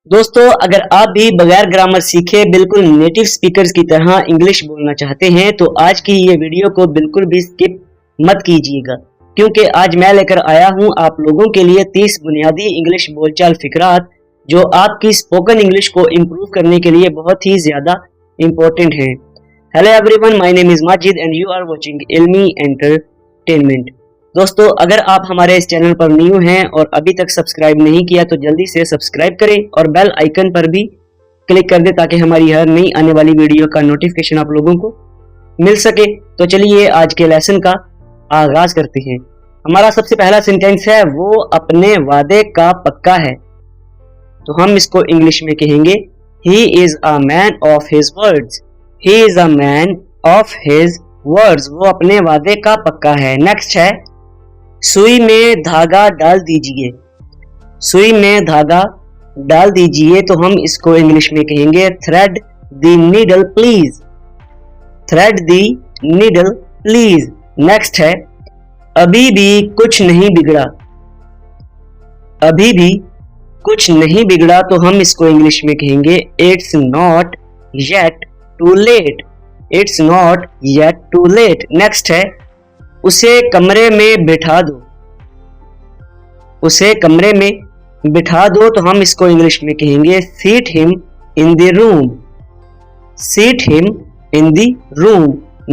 दोस्तों, अगर आप भी बगैर ग्रामर सीखे बिल्कुल नेटिव स्पीकर्स की तरह इंग्लिश बोलना चाहते हैं तो आज की ये वीडियो को बिल्कुल भी स्किप मत कीजिएगा, क्योंकि आज मैं लेकर आया हूं आप लोगों के लिए 30 बुनियादी इंग्लिश बोलचाल फिकरात जो आपकी स्पोकन इंग्लिश को इम्प्रूव करने के लिए बहुत ही ज्यादा इम्पोर्टेंट हैं। Hello everyone, my name is Majid and you are watching Ilmi entertainment. दोस्तों, अगर आप हमारे इस चैनल पर न्यू हैं और अभी तक सब्सक्राइब नहीं किया तो जल्दी से सब्सक्राइब करें और बेल आइकन पर भी क्लिक कर दें ताकि हमारी हर नई आने वाली वीडियो का नोटिफिकेशन आप लोगों को मिल सके। तो चलिए आज के लेसन का आगाज करते हैं। हमारा सबसे पहला सेंटेंस है, वो अपने वादे का पक्का है। तो हम इसको इंग्लिश में कहेंगे, he is a man of his words. He is a man of his words. वो अपने वादे का पक्का है। नेक्स्ट है, सुई में धागा डाल दीजिए। सुई में धागा डाल दीजिए तो हम इसको इंग्लिश में कहेंगे, thread the needle please. Thread the needle please. Next है, अभी भी कुछ नहीं बिगड़ा। अभी भी कुछ नहीं बिगड़ा तो हम इसको इंग्लिश में कहेंगे, it's not yet too late. It's not yet too late. Next है, उसे कमरे में बिठा दो। उसे कमरे में बिठा दो तो हम इसको इंग्लिश में कहेंगे, seat him in the room. Seat him in the room.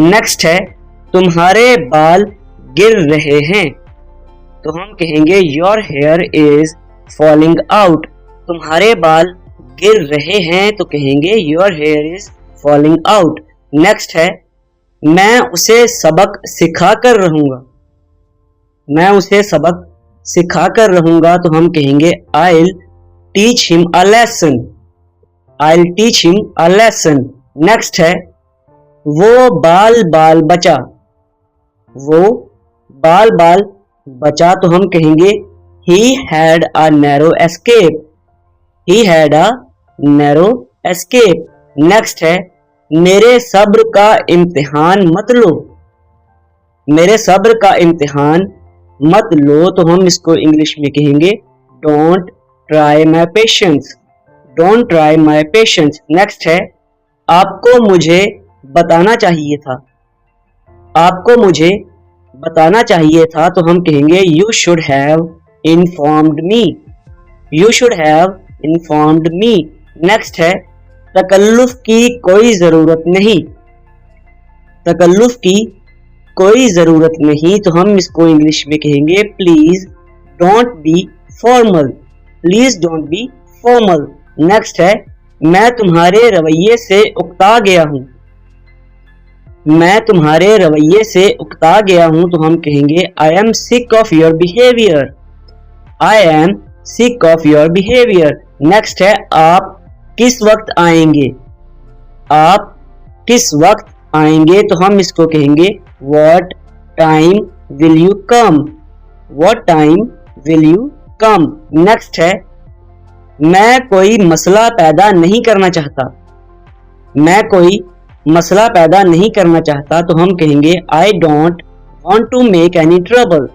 Next है, तुम्हारे बाल गिर रहे हैं तो हम कहेंगे, your here is falling out. तुम्हारे बाल गिर रहे हैं तो कहेंगे, your here is falling out. Next है, मैं उसे सबक सिखा कर रहूंगा। मैं उसे सबक सिखा कर रहूंगा तो हम कहेंगे, I'll teach him a lesson। I'll teach him a lesson। Next है, वो बाल बाल बचा। वो बाल बाल बचा तो हम कहेंगे, he had a narrow escape। He had a narrow escape। Next है, मेरे सब्र का इम्तिहान मत लो। मेरे सब्र का इम्तिहान मत लो तो हम इसको इंग्लिश में कहेंगे, don't try my patience. Don't try my patience. Next है, आपको मुझे बताना चाहिए था। आपको मुझे बताना चाहिए था तो हम कहेंगे, you should have informed me. You should have informed me. Next है, तकल्लुफ की कोई जरूरत नहीं। तकल्लुफ की कोई जरूरत नहीं तो हम इसको इंग्लिश में कहेंगे, please don't be formal. Please don't be formal. Next है, मैं तुम्हारे रवैये से उकता गया हूं। मैं तुम्हारे रवैये से उकता गया हूं तो हम कहेंगे, I am sick of your behaviour. I am sick of your behaviour. Next है, आप किस वक्त आएंगे। आप किस वक्त आएंगे तो हम इसको कहेंगे, what time will you come. What time will you come. Next है, मैं कोई मसला पैदा नहीं करना चाहता। मैं कोई मसला पैदा नहीं करना चाहता तो हम कहेंगे, I don't want to make any trouble.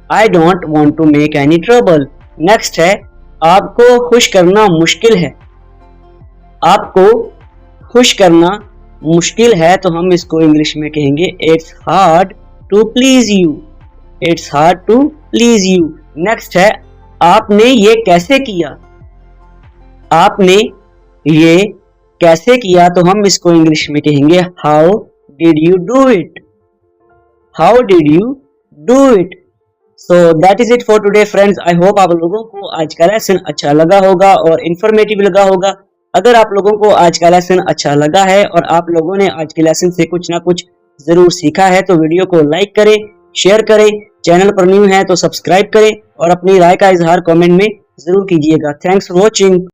I don't want to make any trouble. Next है, आपको खुश करना मुश्किल है। आपको खुश करना मुश्किल है तो हम इसको इंग्लिश में कहेंगे, it's hard to please you. It's hard to please you. Next है, आपने ये कैसे किया। आपने ये कैसे किया तो हम इसको इंग्लिश में कहेंगे, how did you do it. How did you do it. So that is it for today friends. I hope आप लोगों को आज का लेसन अच्छा लगा होगा और इंफॉर्मेटिव लगा होगा। अगर आप लोगों को आज का लेसन अच्छा लगा है और आप लोगों ने आज के लेसन से कुछ ना कुछ जरूर सीखा है तो वीडियो को लाइक करें, शेयर करें, चैनल पर न्यू है तो सब्सक्राइब करें और अपनी राय का इजहार कमेंट में जरूर कीजिएगा। Thanks for watching.